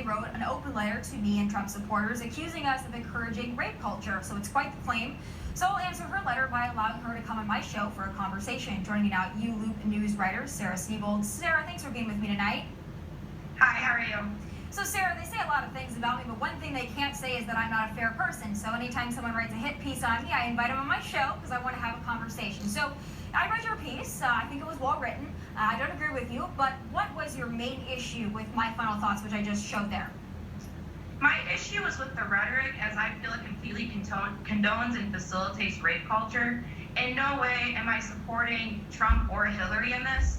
they wrote an open letter to me and Trump supporters accusing us of encouraging rape culture. So it's quite the claim. So I'll answer her letter by allowing her to come on my show for a conversation. Joining me now, U-Loop news writer Sarah Snebold. Sarah, thanks for being with me tonight. Hi, how are you? So Sarah, they say a lot of things about me, but one thing they can't say is that I'm not a fair person. So anytime someone writes a hit piece on me, I invite them on my show because I want to have a conversation. So I read your piece. I think it was well written. I don't agree with you, but what was your main issue with my final thoughts, which I just showed there? My issue is with the rhetoric, as I feel it completely condones and facilitates rape culture. In no way am I supporting Trump or Hillary in this.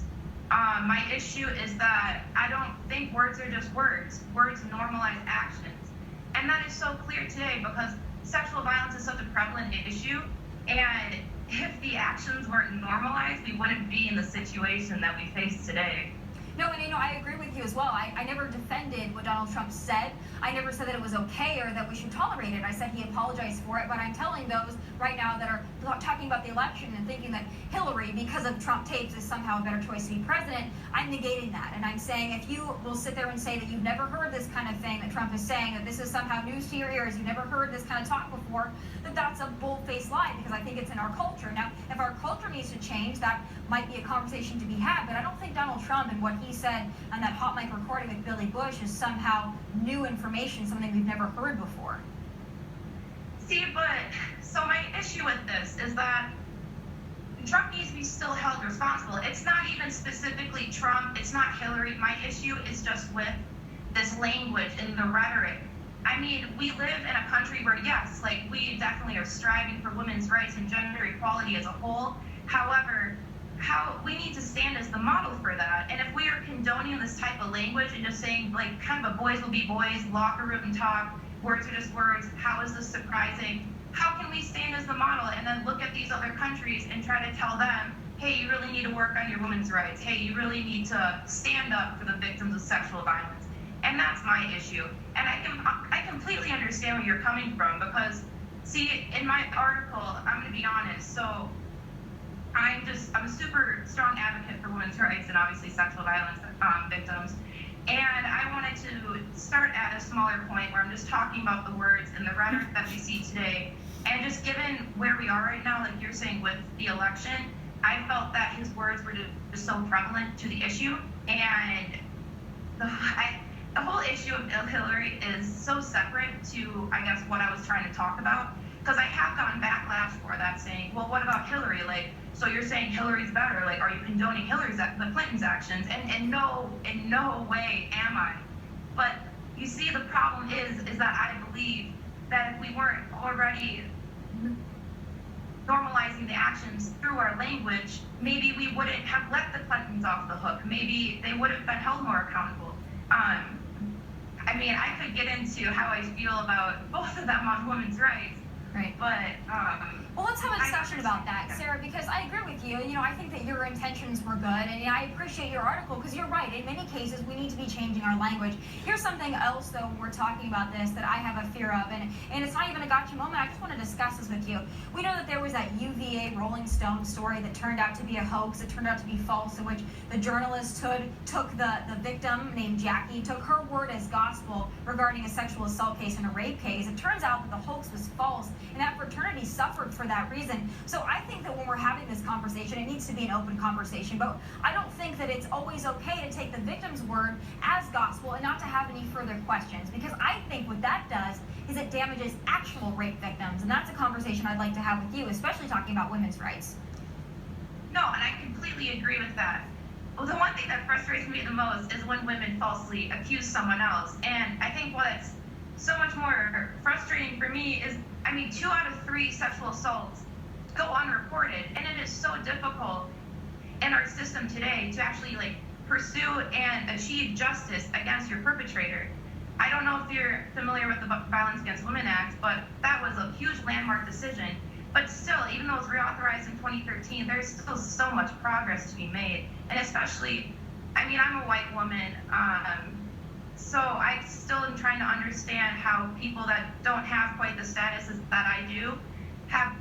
My issue is that I don't think words are just words. Words normalize actions. And that is so clear today because sexual violence is such a prevalent issue. And if the actions weren't normalized, we wouldn't be in the situation that we face today. No, and I agree with you as well. I never defended what Donald Trump said. I never said that it was okay or that we should tolerate it. I said he apologized for it, but I'm telling those right now that are talking about the election and thinking that Hillary, because of Trump tapes, is somehow a better choice to be president. I'm negating that, and I'm saying if you will sit there and say that you've never heard this kind of thing that Trump is saying, that this is somehow news to your ears, you've never heard this kind of talk before, that's a bold-faced lie because I think it's in our culture. Now, if our culture needs to change, that might be a conversation to be had, but I don't think Donald Trump and what he said on that hot mic recording with Billy Bush is somehow new information, something we've never heard before. See, but so my issue with this is that Trump needs to be still held responsible. It's not even specifically Trump, it's not Hillary. My issue is just with this language and the rhetoric. I mean, we live in a country where, yes, like we definitely are striving for women's rights and gender equality as a whole. However, how we need to stand as the model for that. And if we are condoning this type of language and just saying like kind of a boys will be boys, locker room talk, words are just words, how is this surprising? How can we stand as the model and then look at these other countries and try to tell them, hey, you really need to work on your women's rights. Hey, you really need to stand up for the victims of sexual violence. And that's my issue. And I completely understand where you're coming from because, see, in my article, I'm going to be honest. So I'm a super strong advocate for women's rights and obviously sexual violence victims. And I wanted to start at a smaller point where I'm just talking about the words and the rhetoric that we see today. And just given where we are right now, like you're saying with the election, I felt that his words were just so prevalent to the issue. And the whole issue of Hillary is so separate to, I guess, what I was trying to talk about. Because I have gotten backlash for that saying, well, what about Hillary? Like, so you're saying Hillary's better? Like, are you condoning the Clinton's actions? And in no way am I. But you see, the problem is that I believe that if we weren't already normalizing the actions through our language, maybe we wouldn't have let the Clintons off the hook. Maybe they would have been held more accountable. I mean, I could get into how I feel about both of them on women's rights. Right. But well, let's have a discussion about that, Sarah, because I agree with you. I think that your intentions were good, and I appreciate your article because you're right. In many cases, we need to be changing our language. Here's something else, though, when we're talking about this that I have a fear of, and it's not even a gotcha moment. I just want to discuss this with you. We know that there was that UVA Rolling Stone story that turned out to be a hoax. It turned out to be false, in which the journalist took the victim named Jackie, took her word as gospel regarding a sexual assault case and a rape case. It turns out that the hoax was false, and that fraternity suffered for that reason. So I think that when we're having this conversation, it needs to be an open conversation, but I don't think that it's always okay to take the victim's word as gospel and not to have any further questions, because I think what that does is it damages actual rape victims, and that's a conversation I'd like to have with you, especially talking about women's rights. No, and I completely agree with that. Well, the one thing that frustrates me the most is when women falsely accuse someone else, and I think what's so much more frustrating for me is, 2 out of 3 sexual assaults go unreported, and it is so difficult in our system today to actually pursue and achieve justice against your perpetrator. I don't know if you're familiar with the Violence Against Women Act, but that was a huge landmark decision. But still, even though it was reauthorized in 2013, there's still so much progress to be made. And especially, I'm a white woman, so I still am trying to understand how people that don't have quite the status that I do have